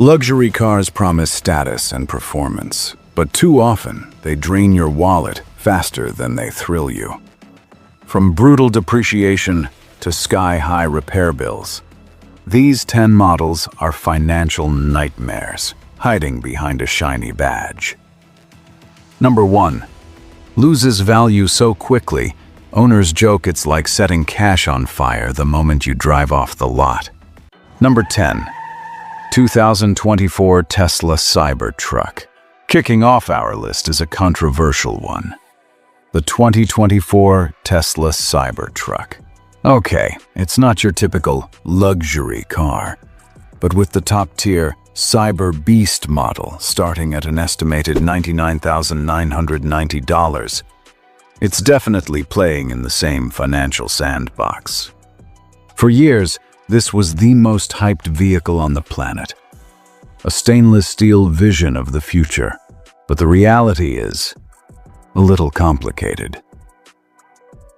Luxury cars promise status and performance, but too often they drain your wallet faster than they thrill you. From brutal depreciation to sky-high repair bills, these 10 models are financial nightmares, hiding behind a shiny badge. Number 1. Loses value so quickly, owners joke it's like setting cash on fire the moment you drive off the lot. Number 10. 2024 Tesla Cybertruck. Kicking off our list is a controversial one. The 2024 Tesla Cybertruck. Okay, it's not your typical luxury car, but with the top-tier Cyber Beast model starting at an estimated $99,990, it's definitely playing in the same financial sandbox. For years, this was the most hyped vehicle on the planet. A stainless steel vision of the future, but the reality is a little complicated.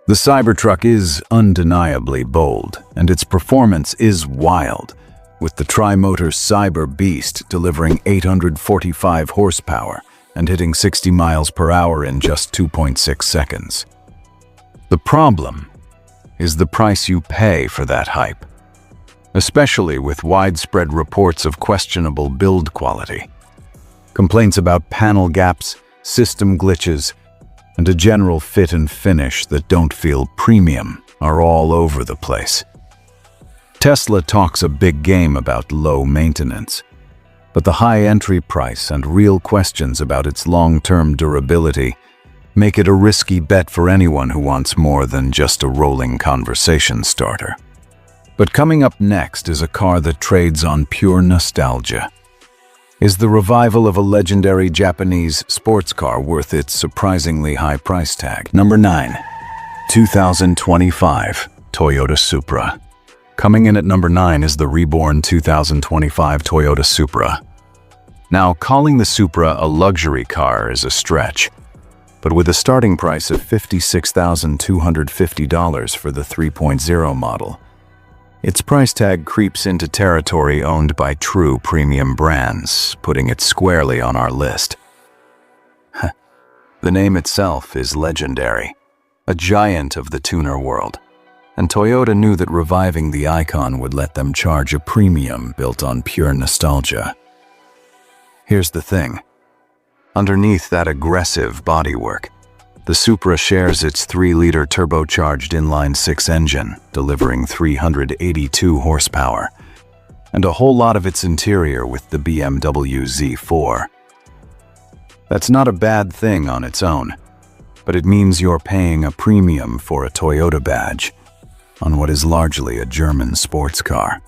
The Cybertruck is undeniably bold, and its performance is wild, with the tri-motor Cyber Beast delivering 845 horsepower and hitting 60 miles per hour in just 2.6 seconds. The problem is the price you pay for that hype, especially with widespread reports of questionable build quality. Complaints about panel gaps, system glitches, and a general fit and finish that don't feel premium are all over the place. Tesla talks a big game about low maintenance, but the high entry price and real questions about its long-term durability make it a risky bet for anyone who wants more than just a rolling conversation starter. But coming up next is a car that trades on pure nostalgia. Is the revival of a legendary Japanese sports car worth its surprisingly high price tag? Number 9. 2025 Toyota Supra. Coming in at number 9 is the reborn 2025 Toyota Supra. Now, calling the Supra a luxury car is a stretch, but with a starting price of $56,250 for the 3.0 model, its price tag creeps into territory owned by true premium brands, putting it squarely on our list. The name itself is legendary, a giant of the tuner world, and Toyota knew that reviving the icon would let them charge a premium built on pure nostalgia. Here's the thing. Underneath that aggressive bodywork, the Supra shares its 3-liter turbocharged inline-6 engine, delivering 382 horsepower, and a whole lot of its interior with the BMW Z4. That's not a bad thing on its own, but it means you're paying a premium for a Toyota badge on what is largely a German sports car.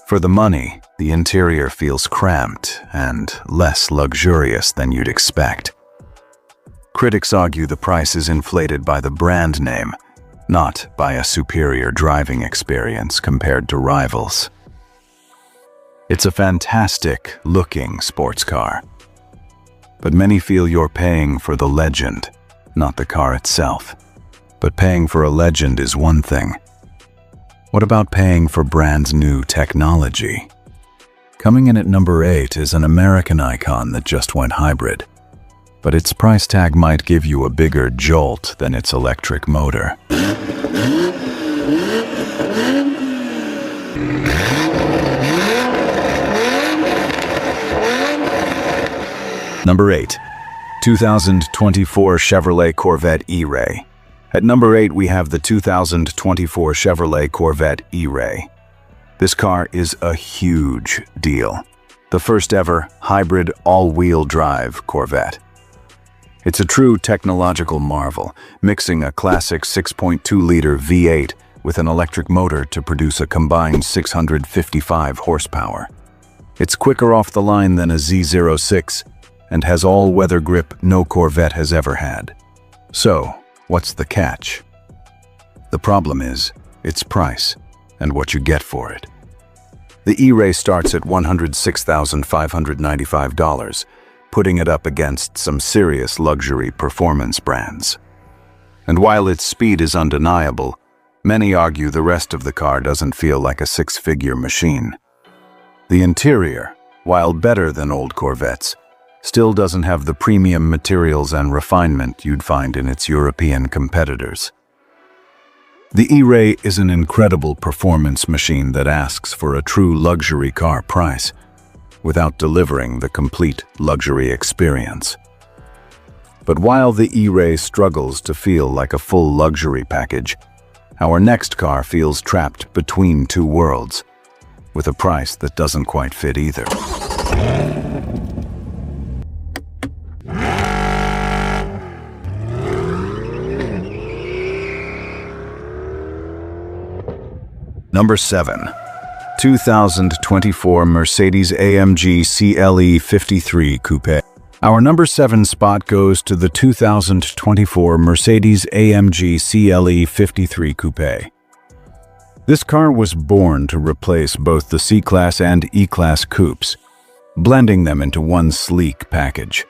For the money, the interior feels cramped and less luxurious than you'd expect. Critics argue the price is inflated by the brand name, not by a superior driving experience compared to rivals. It's a fantastic-looking sports car, but many feel you're paying for the legend, not the car itself. But paying for a legend is one thing. What about paying for brand new technology? Coming in at number 8 is an American icon that just went hybrid, but its price tag might give you a bigger jolt than its electric motor. Number 8. 2024 Chevrolet Corvette E-Ray. At number 8, we have the 2024 Chevrolet Corvette E-Ray. This car is a huge deal. The first ever hybrid all-wheel drive Corvette. It's a true technological marvel, mixing a classic 6.2-liter V8 with an electric motor to produce a combined 655 horsepower. It's quicker off the line than a Z06 and has all-weather grip no Corvette has ever had. So, what's the catch? The problem is its price and what you get for it. The E-Ray starts at $106,595, putting it up against some serious luxury performance brands. And while its speed is undeniable, many argue the rest of the car doesn't feel like a six-figure machine. The interior, while better than old Corvettes, still doesn't have the premium materials and refinement you'd find in its European competitors. The E-Ray is an incredible performance machine that asks for a true luxury car price, without delivering the complete luxury experience. But while the E-Ray struggles to feel like a full luxury package, our next car feels trapped between two worlds, with a price that doesn't quite fit either. Number 7. 2024 Mercedes-AMG CLE 53 Coupe. Our number 7 spot goes to the 2024 Mercedes-AMG CLE 53 Coupe. This car was born to replace both the C-Class and E-Class coupes, blending them into one sleek package.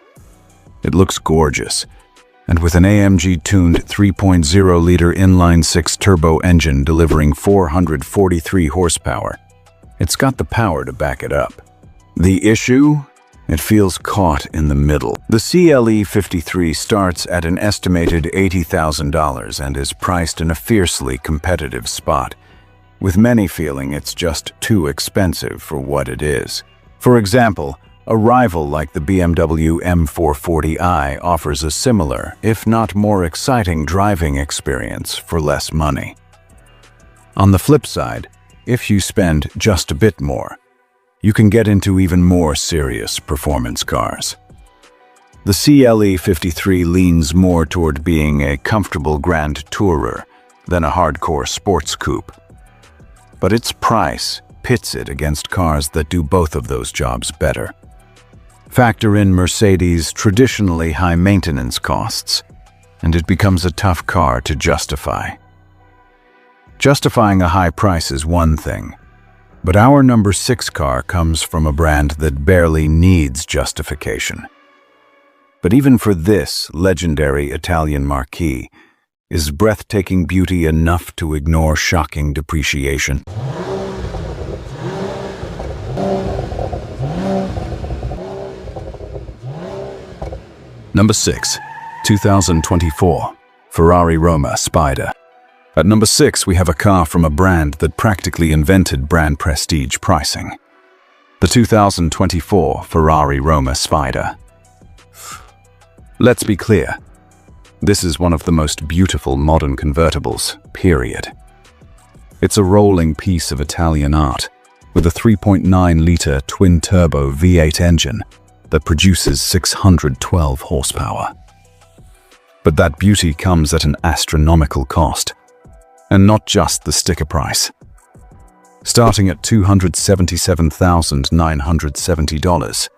It looks gorgeous, and with an AMG-tuned 3.0-liter inline-six turbo engine delivering 443 horsepower, it's got the power to back it up. The issue? It feels caught in the middle. The CLE 53 starts at an estimated $80,000 and is priced in a fiercely competitive spot, with many feeling it's just too expensive for what it is. For example, a rival like the BMW M440i offers a similar, if not more exciting driving experience for less money. On the flip side, if you spend just a bit more, you can get into even more serious performance cars. The CLE 53 leans more toward being a comfortable grand tourer than a hardcore sports coupe. But its price pits it against cars that do both of those jobs better. Factor in Mercedes' traditionally high maintenance costs, and it becomes a tough car to justify. Justifying a high price is one thing, but our number 6 car comes from a brand that barely needs justification. But even for this legendary Italian marquis, is breathtaking beauty enough to ignore shocking depreciation? Number 6. 2024 Ferrari Roma Spider. At number 6, we have a car from a brand that practically invented brand prestige pricing. The 2024 Ferrari Roma Spider. Let's be clear, this is one of the most beautiful modern convertibles, period. It's a rolling piece of Italian art, with a 3.9-liter twin-turbo V8 engine that produces 612 horsepower. But that beauty comes at an astronomical cost, and not just the sticker price. Starting at $277,970,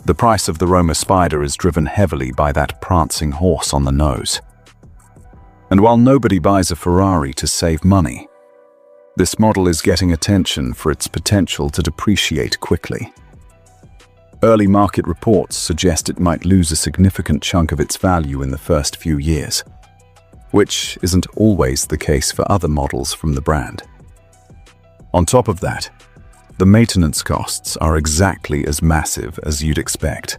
the price of the Roma Spider is driven heavily by that prancing horse on the nose. And while nobody buys a Ferrari to save money, this model is getting attention for its potential to depreciate quickly. Early market reports suggest it might lose a significant chunk of its value in the first few years, which isn't always the case for other models from the brand. On top of that, the maintenance costs are exactly as massive as you'd expect.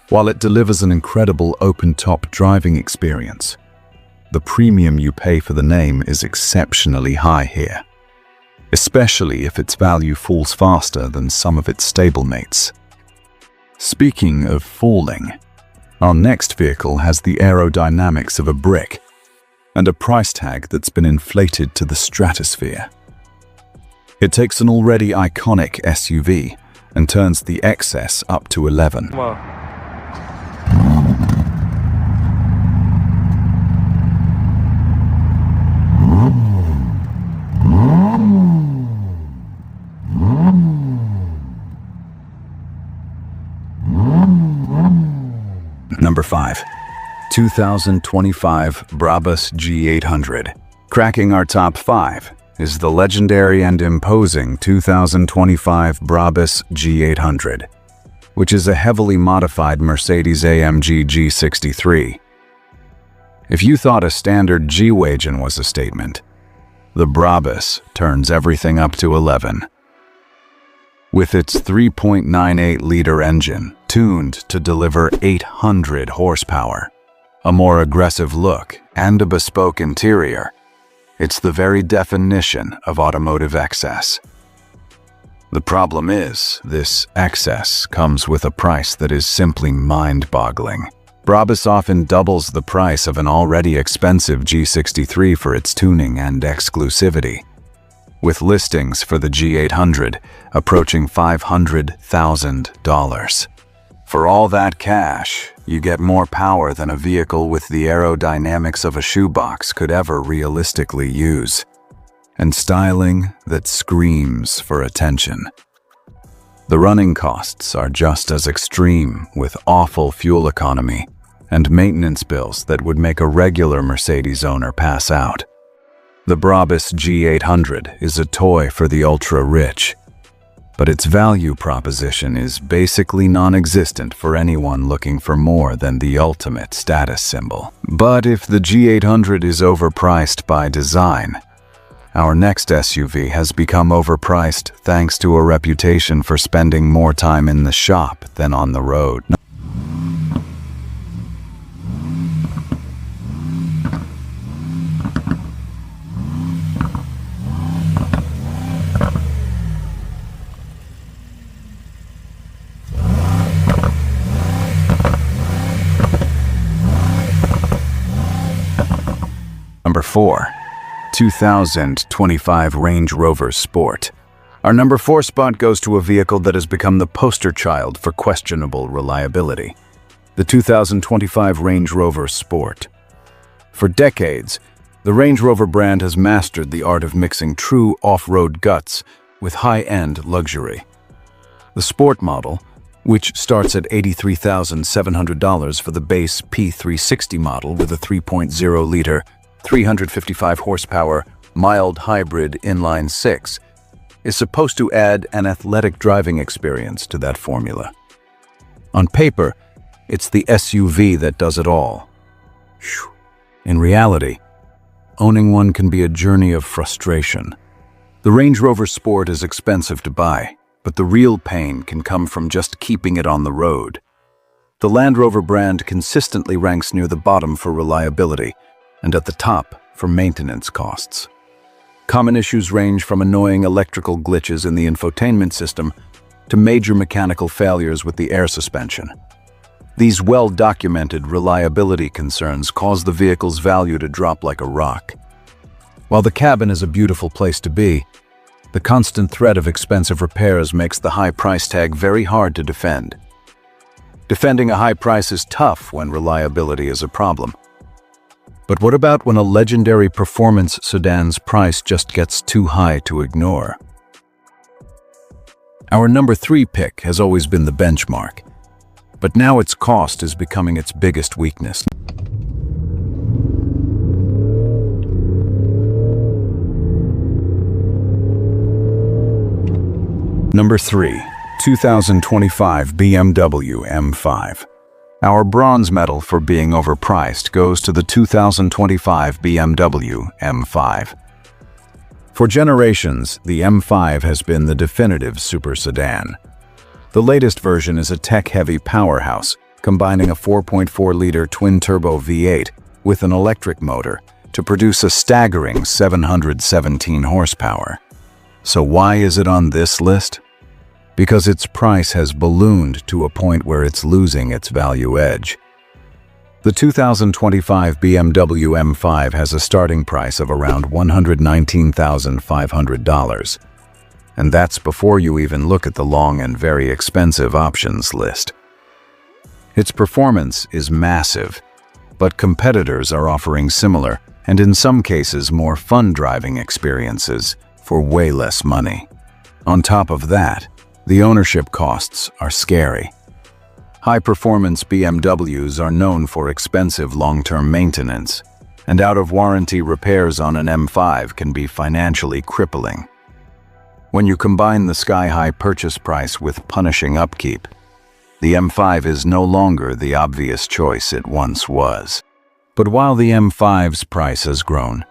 While it delivers an incredible open-top driving experience, the premium you pay for the name is exceptionally high here, especially if its value falls faster than some of its stablemates. Speaking of falling, our next vehicle has the aerodynamics of a brick and a price tag that's been inflated to the stratosphere. It takes an already iconic SUV and turns the excess up to 11. Wow. Number 5. 2025 BRABUS G800. Cracking our top 5 is the legendary and imposing 2025 BRABUS G800, which is a heavily modified Mercedes-AMG G63. If you thought a standard G-Wagon was a statement, the BRABUS turns everything up to 11. With its 3.98-liter engine, tuned to deliver 800 horsepower, a more aggressive look, and a bespoke interior, it's the very definition of automotive excess. The problem is, this excess comes with a price that is simply mind-boggling. BRABUS often doubles the price of an already expensive G63 for its tuning and exclusivity, with listings for the G800 approaching $500,000. For all that cash, you get more power than a vehicle with the aerodynamics of a shoebox could ever realistically use, and styling that screams for attention. The running costs are just as extreme, with awful fuel economy and maintenance bills that would make a regular Mercedes owner pass out. The BRABUS G800 is a toy for the ultra-rich, but its value proposition is basically non-existent for anyone looking for more than the ultimate status symbol. But if the G800 is overpriced by design, our next SUV has become overpriced thanks to a reputation for spending more time in the shop than on the road. Number 4. 2025 Range Rover Sport. Our number 4 spot goes to a vehicle that has become the poster child for questionable reliability: the 2025 Range Rover Sport. For decades, the Range Rover brand has mastered the art of mixing true off-road guts with high-end luxury. The Sport model, which starts at $83,700 for the base P360 model with a 3.0-liter 355 horsepower, mild hybrid inline-6, is supposed to add an athletic driving experience to that formula. On paper, it's the SUV that does it all. In reality, owning one can be a journey of frustration. The Range Rover Sport is expensive to buy, but the real pain can come from just keeping it on the road. The Land Rover brand consistently ranks near the bottom for reliability, and at the top for maintenance costs. Common issues range from annoying electrical glitches in the infotainment system to major mechanical failures with the air suspension. These well-documented reliability concerns cause the vehicle's value to drop like a rock. While the cabin is a beautiful place to be, the constant threat of expensive repairs makes the high price tag very hard to defend. Defending a high price is tough when reliability is a problem. But what about when a legendary performance sedan's price just gets too high to ignore? Our number 3 pick has always been the benchmark, but now its cost is becoming its biggest weakness. Number 3. 2025 BMW M5. Our bronze medal for being overpriced goes to the 2025 BMW M5. For generations, the M5 has been the definitive super sedan. The latest version is a tech-heavy powerhouse, combining a 4.4-liter twin-turbo V8 with an electric motor to produce a staggering 717 horsepower. So why is it on this list? Because its price has ballooned to a point where it's losing its value edge. The 2025 BMW M5 has a starting price of around $119,500, and that's before you even look at the long and very expensive options list. Its performance is massive, but competitors are offering similar, and in some cases more fun driving experiences for way less money. On top of that, the ownership costs are scary. High-performance BMWs are known for expensive long-term maintenance, and out-of-warranty repairs on an M5 can be financially crippling. When you combine the sky-high purchase price with punishing upkeep, the M5 is no longer the obvious choice it once was. But while the M5's price has grown,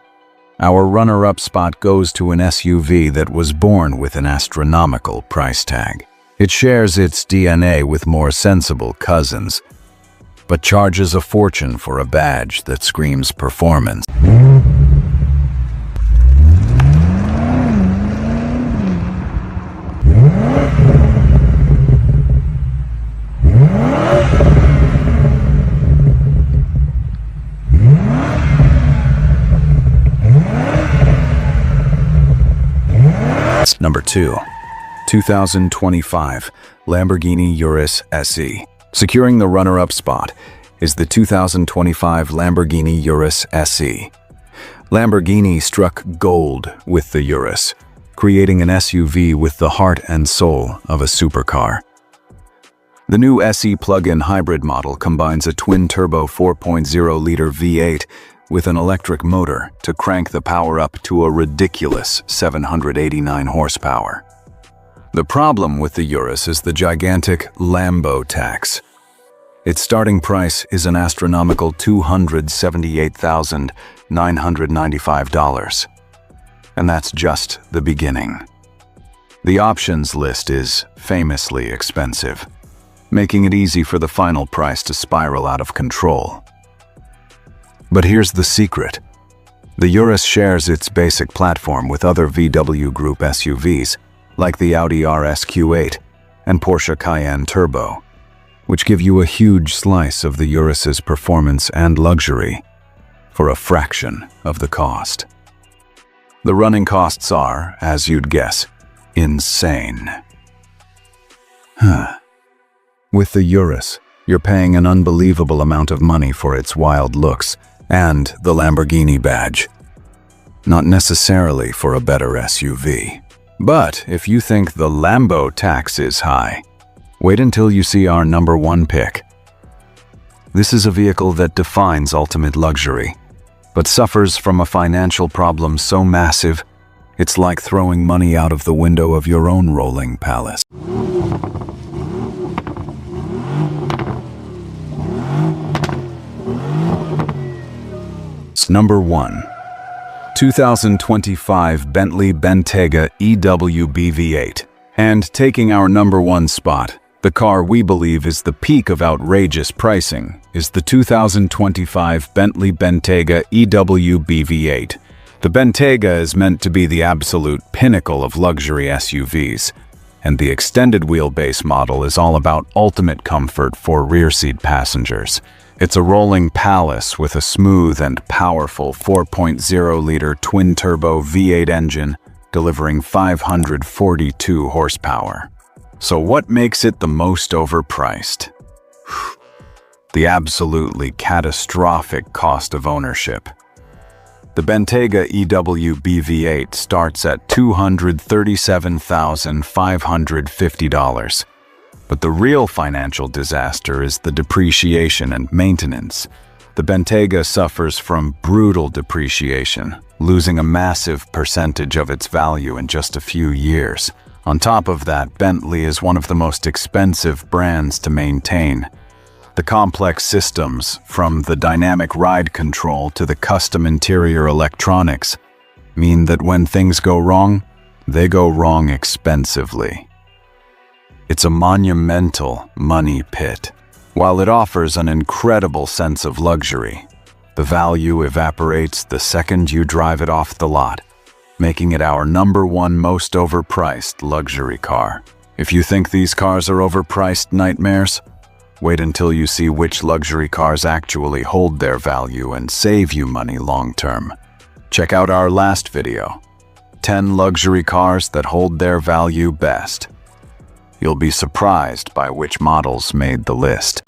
Our runner-up spot goes to an SUV that was born with an astronomical price tag. It shares its DNA with more sensible cousins, but charges a fortune for a badge that screams performance. Number 2. 2025 Lamborghini Urus SE. Securing the runner-up spot is the 2025 Lamborghini Urus SE. Lamborghini struck gold with the Urus, creating an SUV with the heart and soul of a supercar. The new SE plug-in hybrid model combines a twin-turbo 4.0-liter V8 with an electric motor to crank the power up to a ridiculous 789 horsepower. The problem with the Urus is the gigantic Lambo tax. Its starting price is an astronomical $278,995. And that's just the beginning. The options list is famously expensive, making it easy for the final price to spiral out of control. But here's the secret. The Urus shares its basic platform with other VW Group SUVs, like the Audi RS Q8 and Porsche Cayenne Turbo, which give you a huge slice of the Urus's performance and luxury for a fraction of the cost. The running costs are, as you'd guess, insane. With the Urus, you're paying an unbelievable amount of money for its wild looks and the Lamborghini badge. Not necessarily for a better SUV. But if you think the Lambo tax is high, wait until you see our number 1 pick. This is a vehicle that defines ultimate luxury, but suffers from a financial problem so massive, it's like throwing money out of the window of your own rolling palace. Number 1. 2025 Bentley Bentayga EWB V8. And taking our number 1 spot, the car we believe is the peak of outrageous pricing, is the 2025 Bentley Bentayga EWB V8. The Bentayga is meant to be the absolute pinnacle of luxury SUVs, and the extended wheelbase model is all about ultimate comfort for rear-seat passengers. It's a rolling palace with a smooth and powerful 4.0-liter twin-turbo V8 engine delivering 542 horsepower. So what makes it the most overpriced? The absolutely catastrophic cost of ownership. The Bentayga EWB V8 starts at $237,550. But the real financial disaster is the depreciation and maintenance. The Bentayga suffers from brutal depreciation, losing a massive percentage of its value in just a few years. On top of that, Bentley is one of the most expensive brands to maintain. The complex systems, from the dynamic ride control to the custom interior electronics, mean that when things go wrong, they go wrong expensively. It's a monumental money pit. While it offers an incredible sense of luxury, the value evaporates the second you drive it off the lot, making it our number 1 most overpriced luxury car. If you think these cars are overpriced nightmares, wait until you see which luxury cars actually hold their value and save you money long term. Check out our last video, 10 luxury cars that hold their value best. You'll be surprised by which models made the list.